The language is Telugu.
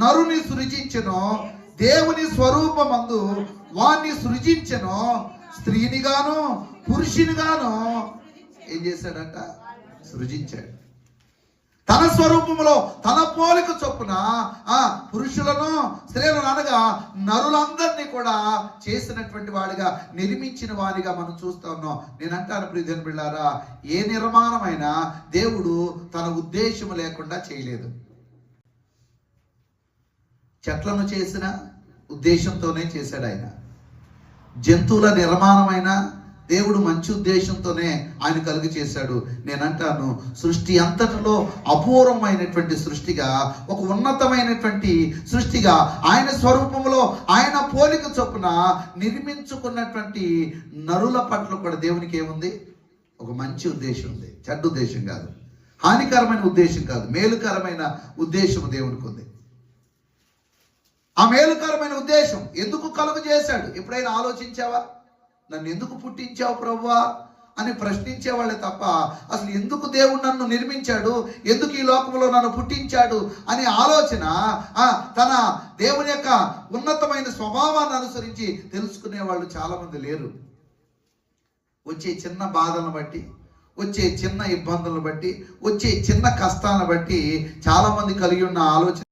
నరుని సృజించెను, దేవుని స్వరూపమందు వాణ్ణి సృజించెను, స్త్రీనిగాను పురుషునిగాను ఏం చేశాడట? సృజించాడు. తన స్వరూపంలో తన పోలిక చొప్పున పురుషులను స్త్రీలను అనగా నరులందరినీ కూడా చేసినటువంటి వాడిగా, నిర్మించిన వాడిగా మనం చూస్తా ఉన్నాం. నేను అంటాను ప్రియమైన బిడ్డలారా, ఏ నిర్మాణమైనా దేవుడు తన ఉద్దేశం లేకుండా చేయలేదు. చెట్లను చేసిన ఉద్దేశంతోనే చేశాడు ఆయన. జంతువుల నిర్మాణమైన దేవుడు మంచి ఉద్దేశంతోనే ఆయన కలుగు చేశాడు. నేనంటాను, సృష్టి అంతటిలో అపూర్వమైనటువంటి సృష్టిగా, ఒక ఉన్నతమైనటువంటి సృష్టిగా, ఆయన స్వరూపంలో ఆయన పోలిక చొప్పున నిర్మించుకున్నటువంటి నరుల పట్ల కూడా దేవునికి ఏముంది? ఒక మంచి ఉద్దేశం ఉంది. చెడ్డ ఉద్దేశం కాదు, హానికరమైన ఉద్దేశం కాదు, మేలుకరమైన ఉద్దేశం దేవునికి ఉంది. ఆ మేలుకరమైన ఉద్దేశం ఎందుకు కలుగు చేశాడు? ఎప్పుడైనా ఆలోచించావా? నన్ను ఎందుకు పుట్టించావు ప్రభువా అని ప్రశ్నించేవాళ్ళే తప్ప, అసలు ఎందుకు దేవుడు నన్ను నిర్మించాడు, ఎందుకు ఈ లోకంలో నన్ను పుట్టించాడు అనే ఆలోచన తన దేవుని యొక్క ఉన్నతమైన స్వభావాన్ని అనుసరించి తెలుసుకునే వాళ్ళు చాలా మంది లేరు. వచ్చే చిన్న బాధలను బట్టి, వచ్చే చిన్న ఇబ్బందులను బట్టి, వచ్చే చిన్న కష్టాలను బట్టి చాలా మంది కలిగి ఉన్న ఆలోచన